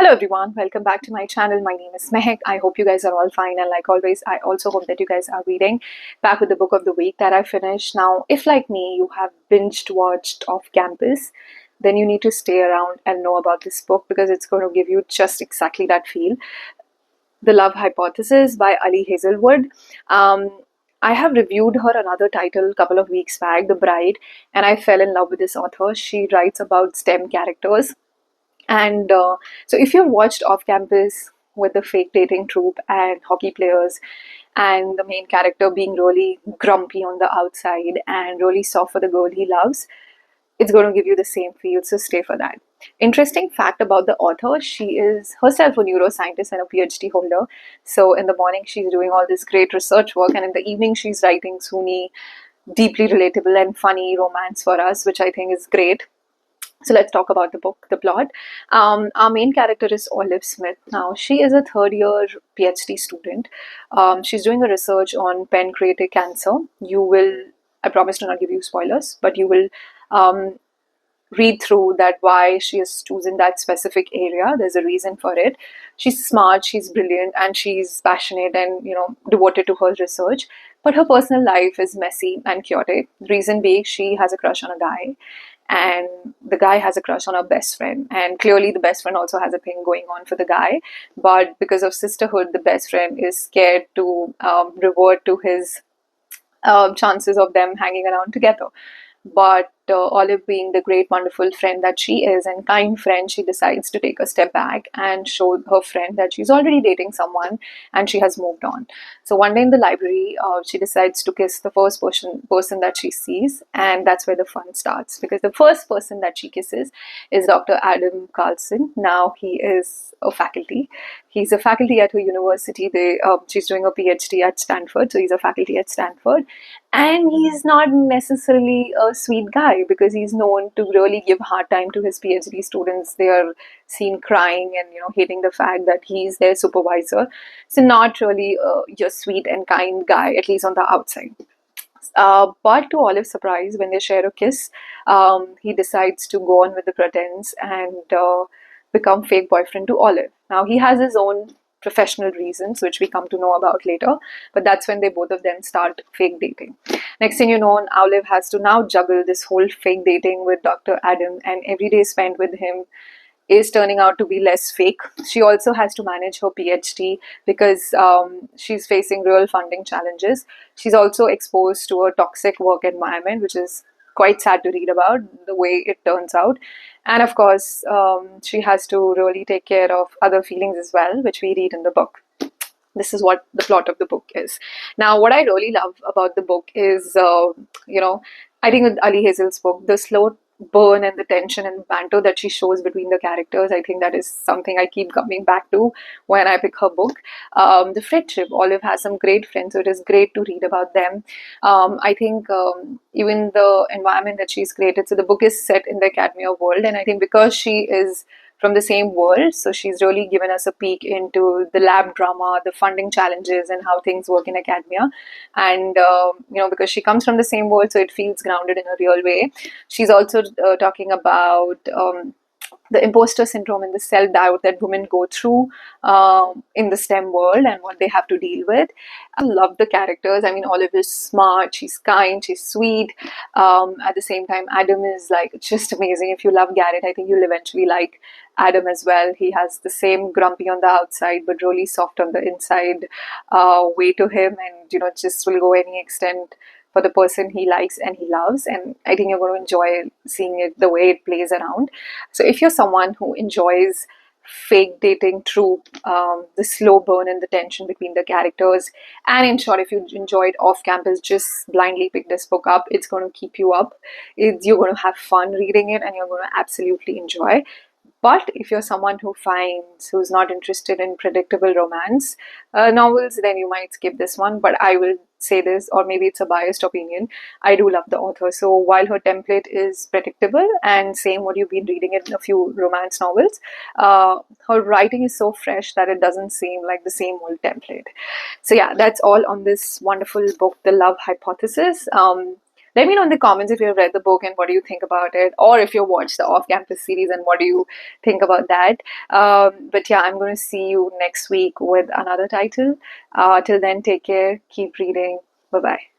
Hello everyone, welcome back to my channel. My name is Mehak. I hope you guys are all fine, and like always, I also hope that you guys are reading. Back with the book of the week that I finished. Now, if like me, you have binged watched Off Campus, then you need to stay around and know about this book because it's going to give you just exactly that feel. The Love Hypothesis by Ali Hazelwood. I have reviewed her another title a couple of weeks back, The Bride, and I fell in love with this author. She writes about STEM characters, and so, if you've watched Off Campus with the fake dating troupe and hockey players, and the main character being really grumpy on the outside and really soft for the girl he loves, it's going to give you the same feel. So, stay for that. Interesting fact about the author, she is herself a neuroscientist and a PhD holder. So, in the morning, she's doing all this great research work, and in the evening, she's writing Sunni, deeply relatable and funny romance for us, which I think is great. So let's talk about the book, the plot. Our main character is Olive Smith. Now, she is a third year PhD student. She's doing a research on pancreatic cancer. I promise to not give you spoilers, but you will read through that why she is choosing that specific area. There's a reason for it. She's smart, she's brilliant, and she's passionate and devoted to her research. But her personal life is messy and chaotic. Reason being, she has a crush on a guy, and the guy has a crush on her best friend, and clearly the best friend also has a thing going on for the guy, but because of sisterhood the best friend is scared to revert to his chances of them hanging around together. But Olive, being the great, wonderful friend that she is and kind friend, she decides to take a step back and show her friend that she's already dating someone and she has moved on. So one day in the library, she decides to kiss the first person that she sees, and that's where the fun starts, because the first person that she kisses is Dr. Adam Carlson. Now he is a faculty. He's a faculty at her university. She's doing a PhD at Stanford, so he's a faculty at Stanford. And he's not necessarily a sweet guy because he's known to really give hard time to his PhD students. They are seen crying and hating the fact that he's their supervisor. So not really your sweet and kind guy, at least on the outside. But to Olive's surprise, when they share a kiss, he decides to go on with the pretense and become fake boyfriend to Olive. Now he has his own professional reasons, which we come to know about later, but that's when they both of them start fake dating. Next thing you know, Olive has to now juggle this whole fake dating with Dr. Adam, and every day spent with him is turning out to be less fake. She also has to manage her PhD because she's facing real funding challenges. She's also exposed to a toxic work environment, which is quite sad to read about the way it turns out. And of course, she has to really take care of other feelings as well, which we read in the book. This is what the plot of the book is. Now, what I really love about the book is, I think with Ali Hazel's book, the slow burn and the tension and banter that she shows between the characters, I think that is something I keep coming back to when I pick her book. The friendship, Olive has some great friends, so it is great to read about them. I think even the environment that she's created, so the book is set in the academia world, and I think because she is from the same world, so she's really given us a peek into the lab drama, the funding challenges, and how things work in academia. And because she comes from the same world, so it feels grounded in a real way. She's also talking about the imposter syndrome and the self-doubt that women go through in the STEM world and what they have to deal with. I love the characters. I mean, Olive is smart, she's kind, she's sweet. At the same time, Adam is like just amazing. If you love Garrett, I think you'll eventually like Adam as well. He has the same grumpy on the outside but really soft on the inside way to him, and just will go any extent for the person he likes and he loves. And I think you're going to enjoy seeing it, the way it plays around. So if you're someone who enjoys fake dating trope, the slow burn and the tension between the characters, and in short, if you enjoyed Off Campus, just blindly pick this book up. It's going to keep you up. You're going to have fun reading it and you're going to absolutely enjoy. But if you're someone who's not interested in predictable romance novels, then you might skip this one. But I will say this, or maybe it's a biased opinion, I do love the author. So while her template is predictable and same what you've been reading in a few romance novels, her writing is so fresh that it doesn't seem like the same old template. So yeah, that's all on this wonderful book, The Love Hypothesis. Let me know in the comments if you've read the book and what do you think about it, or if you've watched the Off Campus series and what do you think about that. But yeah, I'm going to see you next week with another title. Till then, take care, keep reading. Bye bye.